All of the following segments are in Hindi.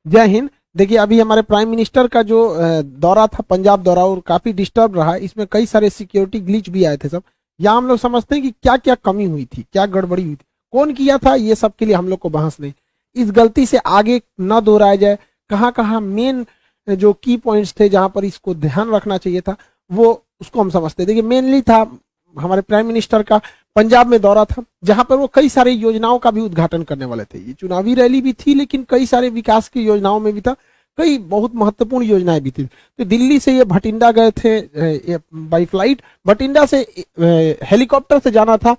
जय हिंद। देखिए, अभी हमारे प्राइम मिनिस्टर का जो दौरा था, पंजाब दौरा, और काफी डिस्टर्ब रहा। इसमें कई सारे सिक्योरिटी ग्लिच भी आए थे सब। यहाँ हम लोग समझते हैं कि क्या क्या कमी हुई थी, क्या गड़बड़ी हुई थी, कौन किया था, ये सब के लिए हम लोग को बहस नहीं। इस गलती से आगे न दोहराया जाए। कहाँ कहाँ मेन जो की पॉइंट्स थे जहां पर इसको ध्यान रखना चाहिए था, वो उसको हम समझते हैं। देखिए, मेनली था हमारे प्राइम मिनिस्टर का पंजाब में दौरा था, जहां पर वो कई सारे योजनाओं का भी उद्घाटन करने वाले थे। ये चुनावी रैली भी थी, लेकिन कई सारे विकास की योजनाओं में भी था, कई बहुत महत्वपूर्ण योजनाएं भी थी। तो दिल्ली से ये भटिंडा गए थे बाई फ्लाइट। भटिंडा से हेलीकॉप्टर से जाना था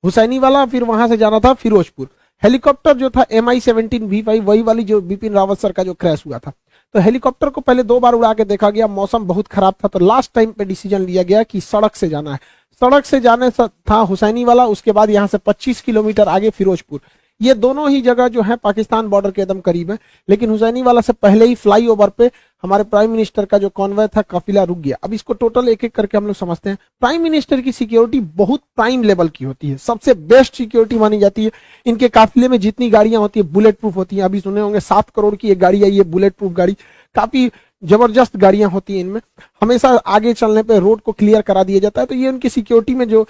हुसैनी वाला, फिर वहां से जाना था फिरोजपुर। हेलीकॉप्टर जो था MI-17V5, वही वाली जो बिपिन रावत सर का जो क्रैश हुआ था। तो हेलीकॉप्टर को पहले 2 बार उड़ा के देखा गया, मौसम बहुत खराब था, तो लास्ट टाइम पे डिसीजन लिया गया कि सड़क से जाना है। सड़क से जाने था हुसैनी वाला, उसके बाद यहाँ से 25 किलोमीटर आगे फिरोजपुर। ये दोनों ही जगह जो है पाकिस्तान बॉर्डर के एकदम करीब है। लेकिन हुसैनी वाला से पहले ही फ्लाईओवर पे हमारे प्राइम मिनिस्टर का जो कॉन्वॉय था, काफिला रुक गया। अब इसको टोटल एक एक करके हम लोग समझते हैं। प्राइम मिनिस्टर की सिक्योरिटी बहुत प्राइम लेवल की होती है, सबसे बेस्ट सिक्योरिटी मानी जाती है। इनके काफिले में जितनी गाड़ियां होती है बुलेट प्रूफ होती है। अभी सुने होंगे 7 करोड़ की एक गाड़ी आई है, बुलेट प्रूफ गाड़ी। काफी जबरदस्त गाड़ियां होती हैं इनमें। हमेशा आगे चलने पे रोड को क्लियर करा दिया जाता है। तो ये उनकी सिक्योरिटी में जो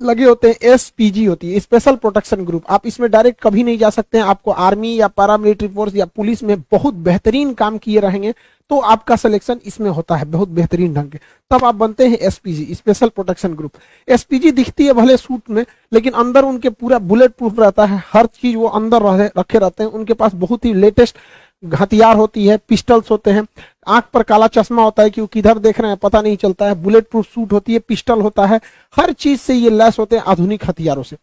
लगे होते हैं SPG होती है, स्पेशल प्रोटेक्शन ग्रुप। आप इसमें डायरेक्ट कभी नहीं जा सकते हैं। आपको आर्मी या पैरामिलिट्री फोर्स या पुलिस में बहुत बेहतरीन काम किए रहेंगे तो आपका सिलेक्शन इसमें होता है बहुत बेहतरीन ढंग के, तब आप बनते हैं SPG, special protection group. SPG दिखती है भले सूट में, लेकिन अंदर उनके पूरा बुलेट प्रूफ रहता है। हर चीज वो अंदर रखे रहते हैं। उनके पास बहुत ही लेटेस्ट हथियार होती है, पिस्टल्स होते हैं। आंख पर काला चश्मा होता है कि वो किधर देख रहे हैं पता नहीं चलता है। बुलेट प्रूफ सूट होती है, पिस्टल होता है, हर चीज से ये लैस होते हैं आधुनिक हथियारों से।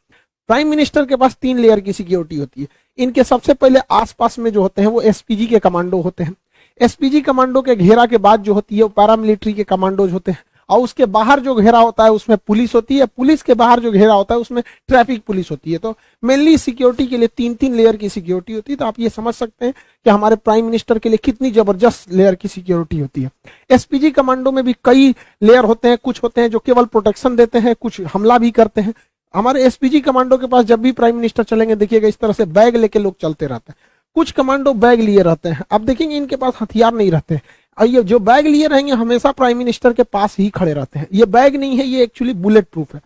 प्राइम मिनिस्टर के पास 3 लेयर की सिक्योरिटी होती है। इनके सबसे पहले आसपास में जो होते हैं वो SPG के कमांडो होते हैं। SPG कमांडो के घेरा के बाद जो होती है वो पैरामिलिट्री के कमांडोज होते हैं, और उसके बाहर जो घेरा होता है उसमें पुलिस होती है। पुलिस के बाहर जो घेरा होता है उसमें ट्रैफिक पुलिस होती है। तो मेनली सिक्योरिटी के लिए 3-3 लेयर की सिक्योरिटी होती है। तो आप ये समझ सकते हैं कि हमारे प्राइम मिनिस्टर के लिए कितनी जबरदस्त लेयर की सिक्योरिटी होती है। SPG कमांडो में भी कई लेयर होते हैं। कुछ होते हैं जो केवल प्रोटेक्शन देते हैं, कुछ हमला भी करते हैं। हमारे SPG कमांडो के पास जब भी प्राइम मिनिस्टर चलेंगे, देखिएगा इस तरह से बैग लेके लोग चलते रहते हैं। कुछ कमांडो बैग लिए रहते हैं, अब देखेंगे इनके पास हथियार नहीं रहते हैं। और ये जो बैग लिए रहेंगे हमेशा प्राइम मिनिस्टर के पास ही खड़े रहते हैं। ये बैग नहीं है, ये एक्चुअली बुलेट प्रूफ है।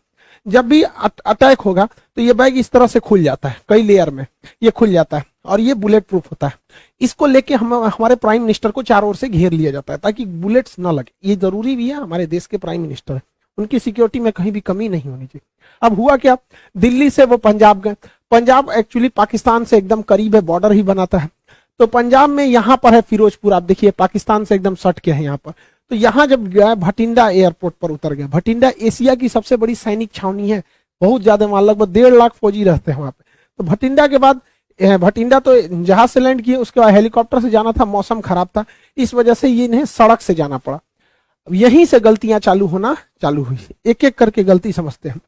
जब भी अटैक होगा तो ये बैग इस तरह से खुल जाता है, कई लेयर में ये खुल जाता है, और ये बुलेट प्रूफ होता है। इसको लेके हमारे प्राइम मिनिस्टर को चारों ओर से घेर लिया जाता है ताकि बुलेट्स ना लगे। ये जरूरी भी है, हमारे देश के प्राइम मिनिस्टर है, उनकी सिक्योरिटी में कहीं भी कमी नहीं होनी चाहिए। अब हुआ क्या, दिल्ली से वो पंजाब गए। पंजाब एक्चुअली पाकिस्तान से एकदम करीब है, बॉर्डर ही बनाता है। तो पंजाब में यहाँ पर है फिरोजपुर, आप देखिए पाकिस्तान से एकदम सट के है यहाँ पर। तो यहाँ जब गया, भटिंडा एयरपोर्ट पर उतर गया। भटिंडा एशिया की सबसे बड़ी सैनिक छावनी है, बहुत ज्यादा, वहां लगभग 1.5 लाख फौजी रहते हैं वहां पे। तो भटिंडा के बाद, भटिंडा तो जहाज से लैंड किए, उसके बाद हेलीकॉप्टर से जाना था, मौसम खराब था, इस वजह से ये इन्हें सड़क से जाना पड़ा। यहीं से गलतियां चालू हुई। एक एक करके गलती समझते हैं।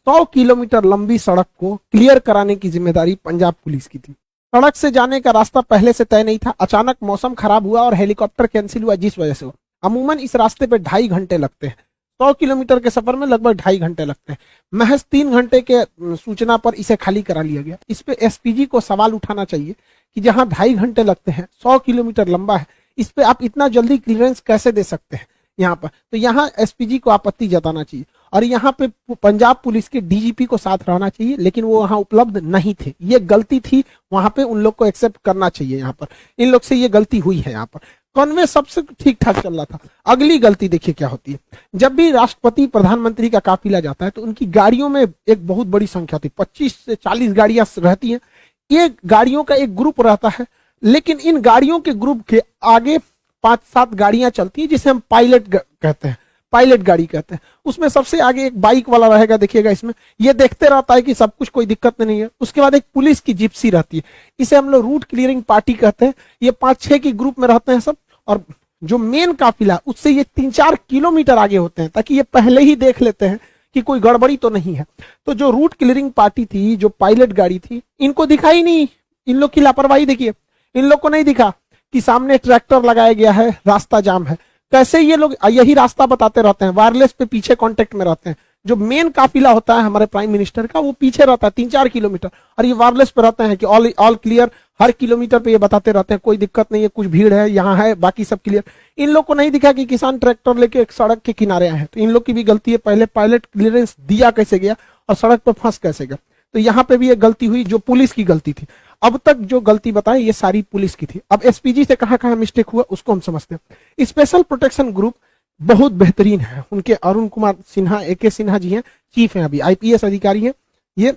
100 किलोमीटर लंबी सड़क को क्लियर कराने की जिम्मेदारी पंजाब पुलिस की थी। सड़क से जाने का रास्ता पहले से तय नहीं था। अचानक मौसम खराब हुआ और हेलीकॉप्टर कैंसिल हुआ, जिस वजह से अमूमन इस रास्ते पे 2.5 घंटे लगते हैं। 100 किलोमीटर के सफर में लगभग 2.5 घंटे लगते हैं। महज 3 घंटे के सूचना पर इसे खाली करा लिया गया। इस पे SPG को सवाल उठाना चाहिए कि जहां 2.5 घंटे लगते हैं, 100 किलोमीटर लंबा है, इस पे आप इतना जल्दी क्लियरेंस कैसे दे सकते हैं यहाँ पर। तो यहाँ SPG को आपत्ति जताना चाहिए, और यहाँ पे पंजाब पुलिस के DGP को साथ रहना चाहिए, लेकिन वो वहां उपलब्ध नहीं थे। ये गलती थी, वहां पे उन लोग को एक्सेप्ट करना चाहिए। यहाँ पर इन लोग से ये गलती हुई है। यहाँ पर कॉन्वे सबसे ठीक ठाक चल रहा था। अगली गलती देखिए क्या होती है। जब भी राष्ट्रपति प्रधानमंत्री का काफिला जाता है तो उनकी गाड़ियों में एक बहुत बड़ी संख्या थी, 25 से 40 गाड़ियां रहती हैं। ये गाड़ियों का एक ग्रुप रहता है, लेकिन इन गाड़ियों के ग्रुप के आगे 5-7 गाड़ियां चलती हैं, जिसे हम पायलट कहते हैं, पायलट गाड़ी कहते हैं। उसमें सबसे आगे एक बाइक वाला रहेगा, देखिएगा इसमें, ये देखते रहता है कि सब कुछ, कोई दिक्कत नहीं है। उसके बाद एक पुलिस की जिप्सी रहती है, इसे हम लोग रूट क्लियरिंग पार्टी कहते हैं। ये 5-6 की ग्रुप में रहते हैं सब, और जो मेन काफिला उससे ये 3-4 किलोमीटर आगे होते हैं, ताकि ये पहले ही देख लेते हैं कि कोई गड़बड़ी तो नहीं है। तो जो रूट क्लियरिंग पार्टी थी, जो पायलट गाड़ी थी, इनको दिखाई नहीं। इन लोग की लापरवाही देखिए, इन लोग को नहीं दिखा कि सामने ट्रैक्टर लगाया गया है, रास्ता जाम है। कैसे ये लोग यही रास्ता बताते रहते हैं, वायरलेस पे पीछे कांटेक्ट में रहते हैं। जो मेन काफिला होता है हमारे प्राइम मिनिस्टर का वो पीछे रहता है 3-4 किलोमीटर, और ये वायरलेस पे रहते हैं कि ऑल क्लियर, हर किलोमीटर पे ये बताते रहते हैं कोई दिक्कत नहीं है, कुछ भीड़ है यहाँ है, बाकी सब क्लियर। इन लोग को नहीं दिखा कि किसान ट्रैक्टर लेके एक सड़क के किनारे आए हैं, तो इन लोग की भी गलती है, पहले पायलट क्लियरेंस दिया कैसे गया और सड़क पर फंस कैसे गया। तो यहाँ पे भी एक गलती हुई जो पुलिस की गलती थी। अब तक जो गलती बताई ये सारी पुलिस की थी। अब एसपीजी से कहां कहां मिस्टेक हुआ उसको हम समझते हैं। स्पेशल प्रोटेक्शन ग्रुप बहुत बेहतरीन है, उनके अरुण कुमार सिन्हा, AK सिन्हा जी हैं, चीफ हैं, अभी IPS अधिकारी हैं, ये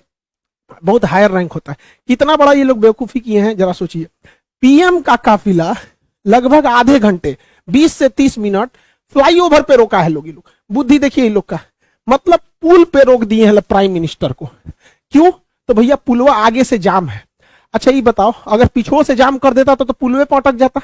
बहुत हायर रैंक होता है। कितना बड़ा ये लोग बेवकूफी किए हैं जरा सोचिए। PM का काफिला लगभग आधे घंटे 20 से 30 मिनट फ्लाईओवर पे रोका है लोग। ये लोग बुद्धि देखिए ये लोग का, मतलब पुल पे रोक दिए हैं प्राइम मिनिस्टर को। क्यों? तो भैया पुलवा आगे से जाम है। अच्छा ये बताओ अगर पीछे से जाम कर देता तो पुलवे पे अटक जाता।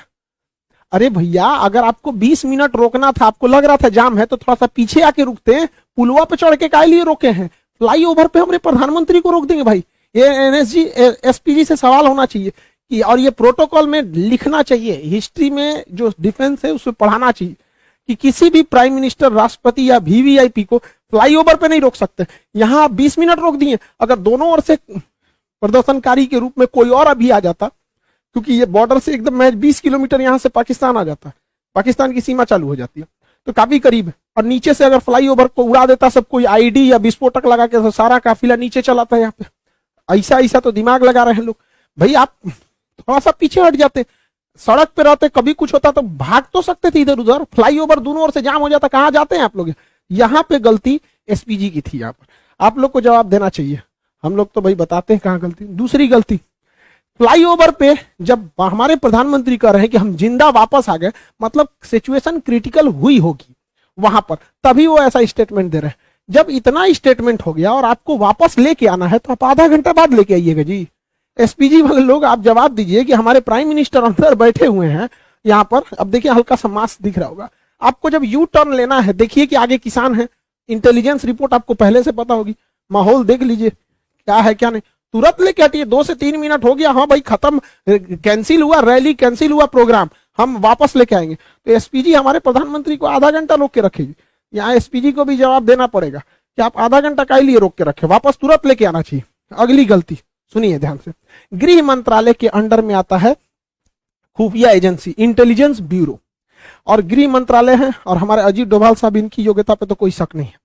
अरे भैया अगर आपको 20 मिनट रोकना था, आपको लग रहा था जाम है, तो थोड़ा सा पीछे आके रुकते हैं। पुलवा पे चढ़ के काहे लिए रोके हैं? फ्लाईओवर पे हमारे प्रधानमंत्री को रोक देंगे भाई? ये NSG SPG से सवाल होना चाहिए कि, और ये प्रोटोकॉल में लिखना चाहिए, हिस्ट्री में जो डिफेंस है उसमें पढ़ाना चाहिए कि किसी भी प्राइम मिनिस्टर, राष्ट्रपति या VVIP को फ्लाईओवर पे नहीं रोक सकते। यहाँ 20 मिनट रोक दिए। अगर दोनों ओर से प्रदर्शनकारी के रूप में कोई और अभी आ जाता, क्योंकि ये बॉर्डर से एकदम महज 20 किलोमीटर यहाँ से पाकिस्तान आ जाता है, पाकिस्तान की सीमा चालू हो जाती है, तो काफी करीब है। और नीचे से अगर फ्लाईओवर को उड़ा देता सब कोई ID या विस्फोटक लगा के, तो सारा काफिला नीचे चलाता है यहाँ पे। ऐसा तो दिमाग लगा रहे हैं लोग। भाई आप थोड़ा सा पीछे हट जाते, सड़क पे रहते, कभी कुछ होता तो भाग तो सकते थे इधर उधर। फ्लाईओवर दोनों ओर से जाम हो जाता, कहाँ जाते हैं आप लोग? यहाँ पे गलती SPG की थी। यहाँ पर आप लोग को जवाब देना चाहिए। हम लोग तो भाई बताते हैं कहाँ गलती। दूसरी गलती, फ्लाईओवर पे जब हमारे प्रधानमंत्री कह रहे हैं कि हम जिंदा वापस आ गए, मतलब सिचुएशन क्रिटिकल हुई होगी वहां पर, तभी वो ऐसा स्टेटमेंट दे रहे हैं। जब इतना स्टेटमेंट हो गया और आपको वापस लेके आना है तो आप आधा घंटा बाद लेके आइएगा जी। SPG वाले लोग आप जवाब दीजिए कि हमारे प्राइम मिनिस्टर अंदर बैठे हुए हैं यहाँ पर। अब देखिए हल्का सा मास्क दिख रहा होगा आपको। जब यू टर्न लेना है, देखिए कि आगे किसान है, इंटेलिजेंस रिपोर्ट आपको पहले से पता होगी, माहौल देख लीजिए क्या है क्या नहीं, तुरंत लेके हटिए। 2 से 3 मिनट हो गया, हाँ भाई खत्म, कैंसिल हुआ रैली, कैंसिल हुआ प्रोग्राम, हम वापस लेके आएंगे। तो SPG हमारे प्रधानमंत्री को आधा घंटा रोक के रखेगी। यहाँ SPG को भी जवाब देना पड़ेगा कि आप आधा घंटा काहे लिए रोक के रखे, वापस तुरंत लेके आना चाहिए। अगली गलती सुनिए ध्यान से, गृह मंत्रालय के अंडर में आता है खुफिया एजेंसी, इंटेलिजेंस ब्यूरो, और गृह मंत्रालय है और हमारे अजीत डोभाल साहब, इनकी योग्यता पे तो कोई शक नहीं है।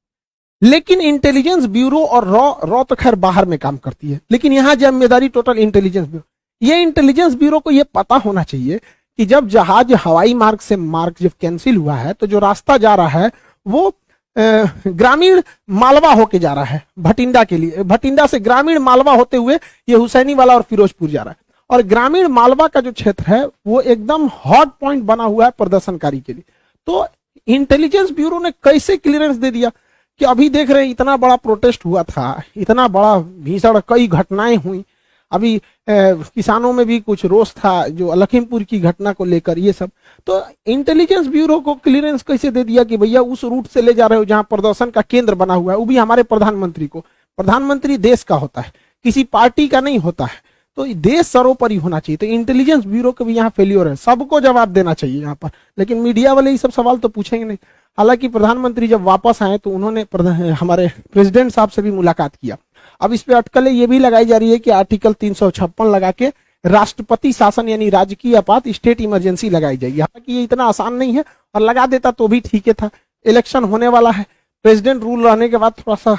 लेकिन इंटेलिजेंस ब्यूरो और रॉ तो खैर बाहर में काम करती है, लेकिन यहां जिम्मेदारी टोटल इंटेलिजेंस ब्यूरो। ये इंटेलिजेंस ब्यूरो को ये पता होना चाहिए कि जब जहाज हवाई मार्ग से मार्ग जब कैंसिल हुआ है तो जो रास्ता जा रहा है वो ग्रामीण मालवा होके जा रहा है भटिंडा के लिए, भटिंडा से ग्रामीण मालवा होते हुए ये हुसैनी वाला और फिरोजपुर जा रहा है। और ग्रामीण मालवा का जो क्षेत्र है वो एकदम हॉट पॉइंट बना हुआ है प्रदर्शनकारी के लिए। तो इंटेलिजेंस ब्यूरो ने कैसे क्लियरेंस दे दिया कि अभी देख रहे हैं इतना बड़ा प्रोटेस्ट हुआ था, इतना बड़ा भीषण कई घटनाएं हुई, अभी किसानों में भी कुछ रोष था जो लखीमपुर की घटना को लेकर, ये सब। तो इंटेलिजेंस ब्यूरो को क्लियरेंस कैसे दे दिया कि भैया उस रूट से ले जा रहे हो जहां प्रदर्शन का केंद्र बना हुआ है, वो भी हमारे प्रधानमंत्री को। प्रधानमंत्री देश का होता है, किसी पार्टी का नहीं होता है, तो देश सर्वोपरि होना चाहिए। तो इंटेलिजेंस ब्यूरो को भी यहाँ फेलियर है, सबको जवाब देना चाहिए यहाँ पर। लेकिन मीडिया वाले ये सब सवाल तो पूछेंगे नहीं। हालांकि प्रधानमंत्री जब वापस आए तो उन्होंने हमारे प्रेसिडेंट साहब से भी मुलाकात किया। अब इस पे अटकलें ये भी लगाई जा रही है कि आर्टिकल 356 लगा के राष्ट्रपति शासन यानी राजकीय आपात स्टेट इमरजेंसी लगाई जाएगी। हालांकि ये इतना आसान नहीं है, और लगा देता तो भी ठीक है था। इलेक्शन होने वाला है, प्रेसिडेंट रूल रहने के बाद थोड़ा सा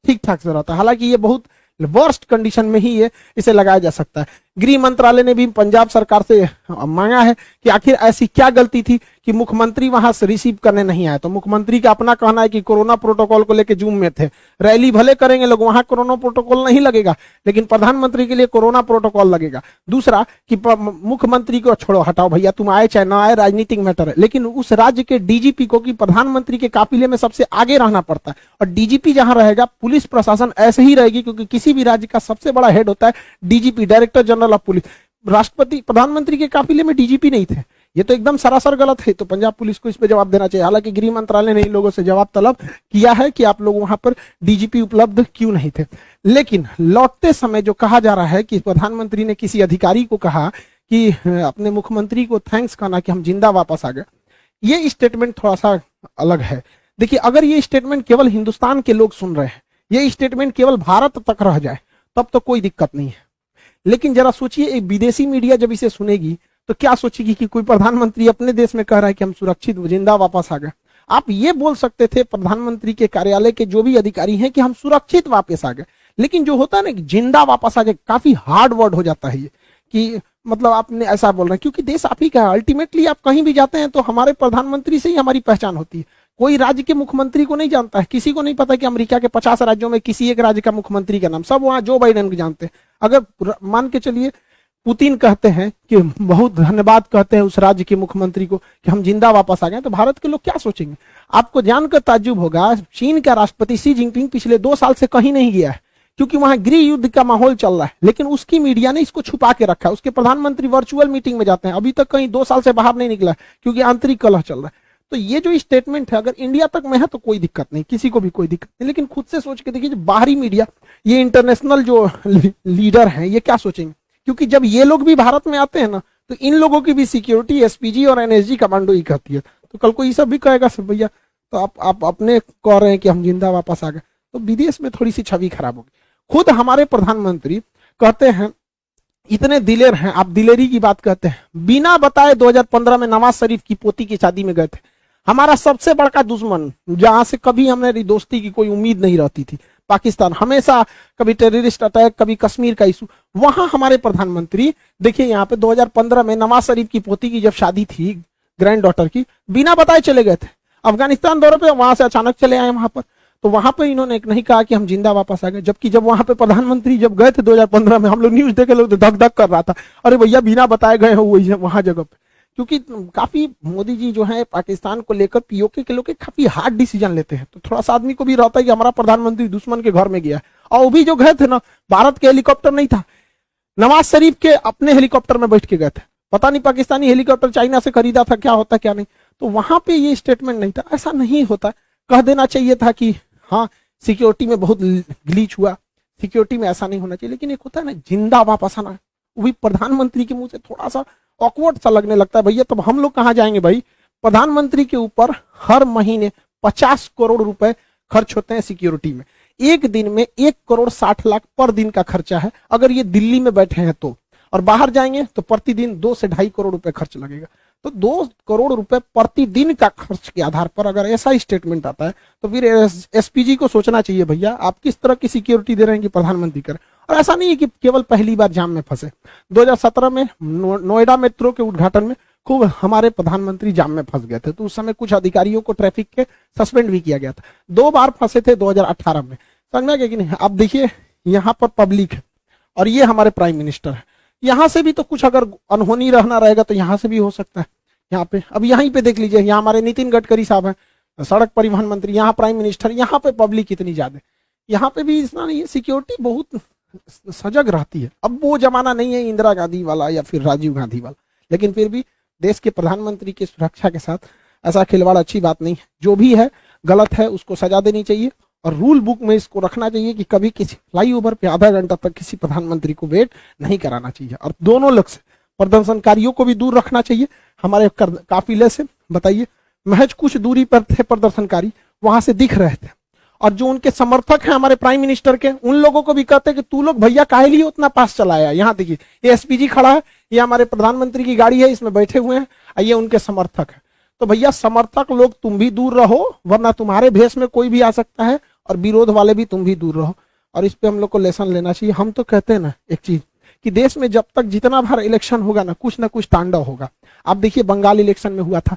ठीक ठाक से रहता है। हालांकि ये बहुत वर्स्ट कंडीशन में ही ये इसे लगाया जा सकता है। गृह मंत्रालय ने भी पंजाब सरकार से मांगा है कि आखिर ऐसी क्या गलती थी कि मुख्यमंत्री वहां से रिसीव करने नहीं आए। तो मुख्यमंत्री का अपना कहना है कि कोरोना प्रोटोकॉल को लेकर जूम में थे, रैली भले करेंगे लोग, वहां कोरोना प्रोटोकॉल नहीं लगेगा, लेकिन प्रधानमंत्री के लिए कोरोना प्रोटोकॉल लगेगा। दूसरा कि मुख्यमंत्री को छोड़ो, हटाओ भैया, तुम आए चाहे ना आए, राजनीतिक मैटर है, लेकिन उस राज्य के DGP को कि प्रधानमंत्री के काफिले में सबसे आगे रहना पड़ता है। और DGP जहां रहेगा, पुलिस प्रशासन ऐसे ही रहेगी, क्योंकि किसी भी राज्य का सबसे बड़ा हेड होता है DGP, director general of police. राष्ट्रपति प्रधानमंत्री के काफिले में DGP नहीं थे, ये तो एकदम सरासर गलत है। तो पंजाब पुलिस को इस पे जवाब देना चाहिए। हालांकि गृह मंत्रालय ने इन लोगों से जवाब तलब किया है कि आप लोग वहां पर DGP उपलब्ध क्यों नहीं थे। लेकिन लौटते समय जो कहा जा रहा है कि प्रधानमंत्री ने किसी अधिकारी को कहा कि अपने मुख्यमंत्री को थैंक्स कहना कि हम जिंदा वापस आ गए, ये स्टेटमेंट थोड़ा सा अलग है। देखिए, अगर ये स्टेटमेंट केवल हिंदुस्तान के लोग सुन रहे हैं, ये स्टेटमेंट केवल भारत तक रह जाए, तब तो कोई दिक्कत नहीं है। लेकिन जरा सोचिए, एक विदेशी मीडिया जब इसे सुनेगी तो क्या सोचेगी कि कोई प्रधानमंत्री अपने देश में कह रहा है कि हम सुरक्षित जिंदा वापस आ गए। आप ये बोल सकते थे प्रधानमंत्री के कार्यालय के जो भी अधिकारी हैं कि हम सुरक्षित वापस आ गए, लेकिन जो होता है ना कि जिंदा वापस आ गए, काफी हार्ड वर्ड हो जाता है ये, कि मतलब आपने ऐसा बोल रहे हैं, क्योंकि देश आप ही का है। अल्टीमेटली आप कहीं भी जाते हैं तो हमारे प्रधानमंत्री से ही हमारी पहचान होती है। कोई राज्य के मुख्यमंत्री को नहीं जानता है, किसी को नहीं पता कि अमेरिका के 50 राज्यों में किसी एक राज्य का मुख्यमंत्री का नाम, सब वहां जो बाइडेन को जानते हैं। अगर मान के चलिए पुतिन कहते हैं कि बहुत धन्यवाद कहते हैं उस राज्य के मुख्यमंत्री को कि हम जिंदा वापस आ गए, तो भारत के लोग क्या सोचेंगे? आपको जानकर ताज्जुब होगा, चीन का राष्ट्रपति शी जिनपिंग पिछले 2 साल से कहीं नहीं गया है, क्योंकि वहां गृह युद्ध का माहौल चल रहा है, लेकिन उसकी मीडिया ने इसको छुपा के रखा है। उसके प्रधानमंत्री वर्चुअल मीटिंग में जाते हैं, अभी तक कहीं 2 साल से बाहर नहीं निकला, क्योंकि आंतरिक कलह चल रहा है। तो ये जो स्टेटमेंट है, अगर इंडिया तक में है तो कोई दिक्कत नहीं, किसी को भी कोई दिक्कत नहीं, लेकिन खुद से सोच के देखिए, जो बाहरी मीडिया, ये इंटरनेशनल जो लीडर हैं, ये क्या सोचेंगे? क्योंकि जब ये लोग भी भारत में आते हैं ना, तो इन लोगों की भी सिक्योरिटी एसपीजी और एनएसजी कमांडो ही कहती है। तो कल को ये सब भी कहेगा सर भैया, तो आप अपने कह रहे हैं कि हम जिंदा वापस आ गए, तो विदेश में थोड़ी सी छवि खराब होगी। खुद हमारे प्रधानमंत्री कहते हैं, इतने दिलेर हैं, आप दिलेरी की बात कहते हैं, बिना बताए 2015 में नवाज शरीफ की पोती की शादी में गए थे। हमारा सबसे बड़ा दुश्मन, जहां से कभी हमारी दोस्ती की कोई उम्मीद नहीं रहती थी, पाकिस्तान, हमेशा कभी टेररिस्ट अटैक, कभी कश्मीर का इशू, वहां हमारे प्रधानमंत्री देखिए यहाँ पे 2015 में नवाज शरीफ की पोती की जब शादी थी, ग्रैंड डॉटर की, बिना बताए चले गए थे अफगानिस्तान दौरे पे, वहां से अचानक चले आए वहां पर। तो वहां पे इन्होंने नहीं कहा कि हम जिंदा वापस आ गए, जबकि जब वहां पे प्रधानमंत्री जब गए थे 2015 में, हम लोग न्यूज देखे, लोग धक धक कर रहा था, अरे भैया बिना बताए गए हो वहां जगह पे। क्योंकि काफी मोदी जी जो है पाकिस्तान को लेकर पीओके के लोग काफी हार्ड डिसीजन लेते हैं, तो थोड़ा सा आदमी को भी रहता है कि हमारा प्रधानमंत्री दुश्मन के घर में गया। और वो भी जो गए थे ना, भारत के हेलीकॉप्टर नहीं था, नवाज शरीफ के अपने हेलीकॉप्टर में बैठ के गए थे। पता नहीं पाकिस्तानी हेलीकॉप्टर चाइना से खरीदा था, क्या होता क्या नहीं। तो वहां पे ये स्टेटमेंट नहीं था, ऐसा नहीं होता। कह देना चाहिए था कि हाँ सिक्योरिटी में बहुत ग्लीच हुआ, सिक्योरिटी में ऐसा नहीं होना चाहिए। लेकिन एक होता है ना जिंदा वापस आना, वो भी प्रधानमंत्री के मुंह से थोड़ा सा ऑकवर्ड सा लगने लगता है। भैया तब हम लोग कहाँ जाएंगे भाई? प्रधानमंत्री के ऊपर हर महीने 50 करोड़ रुपए खर्च होते हैं सिक्योरिटी में। एक दिन में 1 करोड़ 60 लाख पर दिन का खर्चा है, अगर ये दिल्ली में बैठे हैं तो। और बाहर जाएंगे तो प्रतिदिन 2 से 2.5 करोड़ रुपए खर्च लगेगा। तो 2 करोड़ रुपए प्रतिदिन का खर्च के आधार पर अगर ऐसा स्टेटमेंट आता है, तो फिर एसपीजी को सोचना चाहिए भैया आप किस तरह की सिक्योरिटी दे रहे हैं कि प्रधानमंत्री करें। और ऐसा नहीं है कि केवल पहली बार जाम में फंसे। 2017 में नोएडा मेट्रो के उद्घाटन में खूब हमारे प्रधानमंत्री जाम में फंस गए थे, तो उस समय कुछ अधिकारियों को ट्रैफिक के सस्पेंड भी किया गया था। 2 बार फंसे थे 2018 में, समझ में गया कि नहीं? अब देखिए यहाँ पर पब्लिक है और ये हमारे प्राइम मिनिस्टर है, यहाँ से भी तो कुछ अगर अनहोनी रहना रहेगा तो यहाँ से भी हो सकता है। यहाँ पे अब यहीं पे देख लीजिए, यहाँ हमारे नितिन गडकरी साहब हैं, सड़क परिवहन मंत्री, यहाँ प्राइम मिनिस्टर, यहाँ पे पब्लिक इतनी ज्यादा, यहाँ पे भी इतना नहीं है, सिक्योरिटी बहुत सजग रहती है। अब वो जमाना नहीं है इंदिरा गांधी वाला या फिर राजीव गांधी वाला, लेकिन फिर भी देश के प्रधानमंत्री की सुरक्षा के साथ ऐसा खिलवाड़ अच्छी बात नहीं है। जो भी है गलत है, उसको सजा देनी चाहिए और रूल बुक में इसको रखना चाहिए कि कभी किसी फ्लाईओवर पे आधा घंटा तक किसी प्रधानमंत्री को वेट नहीं कराना चाहिए। और दोनों लोग से प्रदर्शनकारियों को भी दूर रखना चाहिए हमारे काफिले से। बताइए, महज कुछ दूरी पर थे प्रदर्शनकारी, वहां से दिख रहे थे, और जो उनके समर्थक हैं हमारे प्राइम मिनिस्टर के, उन लोगों को भी कहते हैं कि तू लोग भैया काहे लिए उतना पास चलाया। यहाँ देखिए ये एसपीजी खड़ा है, ये हमारे प्रधानमंत्री की गाड़ी है, इसमें बैठे हुए हैं, ये उनके समर्थक है। तो भैया समर्थक लोग तुम भी दूर रहो, वरना तुम्हारे भेष में कोई भी आ सकता है, और विरोध वाले भी तुम भी दूर रहो। और इस पे हम लोग को लेसन लेना चाहिए। हम तो कहते हैं ना एक चीज कि देश में जब तक जितना बार इलेक्शन होगा ना कुछ तांडव होगा। आप देखिए बंगाल इलेक्शन में हुआ था,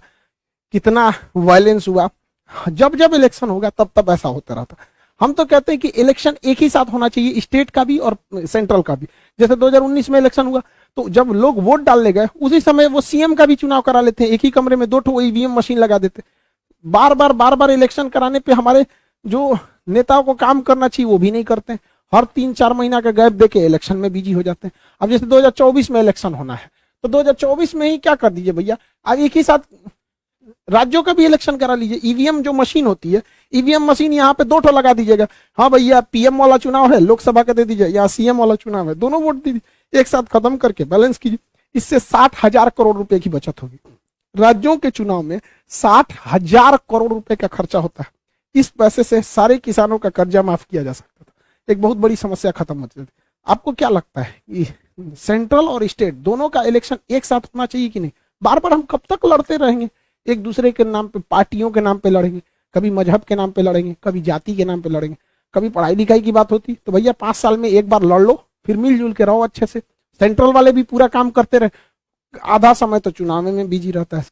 कितना वायलेंस हुआ। जब जब इलेक्शन होगा तब ऐसा होता रहता। हम तो कहते हैं कि इलेक्शन एक ही साथ होना चाहिए, स्टेट का भी और सेंट्रल का भी। जैसे 2019 में इलेक्शन हुआ तो जब लोग वोट डालने गए उसी समय वो सीएम का भी चुनाव करा लेते हैं, एक ही कमरे में 2 ईवीएम मशीन लगा देते। बार बार इलेक्शन कराने पे हमारे जो नेताओं को काम करना चाहिए वो भी नहीं करते, हर 3-4 महीना का गैप देके इलेक्शन में बिजी हो जाते हैं। अब जैसे 2024 में इलेक्शन होना है तो 2024 में ही क्या कर दीजिए भैया, अब एक ही साथ राज्यों का भी इलेक्शन करा लीजिए। ईवीएम जो मशीन होती है, ईवीएम मशीन यहाँ पे 2 लगा दीजिएगा। हाँ भैया पीएम वाला चुनाव है, लोकसभा का दे दीजिए, या सीएम वाला चुनाव है, दोनों वोट दीजिए, एक साथ खत्म करके बैलेंस कीजिए। इससे 60,000 करोड़ रुपए की बचत होगी। राज्यों के चुनाव में 60,000 करोड़ रुपए का खर्चा होता है। इस पैसे से सारे किसानों का कर्जा माफ किया जा सकता था, एक बहुत बड़ी समस्या खत्म हो जाती। आपको क्या लगता है कि सेंट्रल और स्टेट दोनों का इलेक्शन एक साथ होना चाहिए कि नहीं? बार बार हम कब तक लड़ते रहेंगे? एक दूसरे के नाम पे, पार्टियों के नाम पे लड़ेंगे, कभी मजहब के नाम पे लड़ेंगे, कभी जाति के नाम पे लड़ेंगे, कभी पढ़ाई लिखाई की बात होती तो भैया 5 साल में एक बार लड़ लो, फिर मिलजुल के रहो अच्छे से। सेंट्रल वाले भी पूरा काम करते रहे, आधा समय तो चुनाव में बिजी रहता है।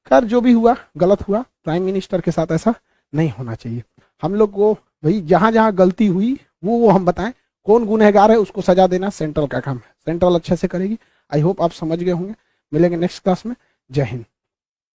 खैर जो भी हुआ गलत हुआ, प्राइम मिनिस्टर के साथ ऐसा नहीं होना चाहिए। हम लोग को भाई जहां जहां गलती हुई वो हम बताएं, कौन गुनहगार है उसको सजा देना सेंट्रल का काम है, सेंट्रल अच्छे से करेगी। आई होप आप समझ गए होंगे। मिलेंगे नेक्स्ट क्लास में। जय हिंद।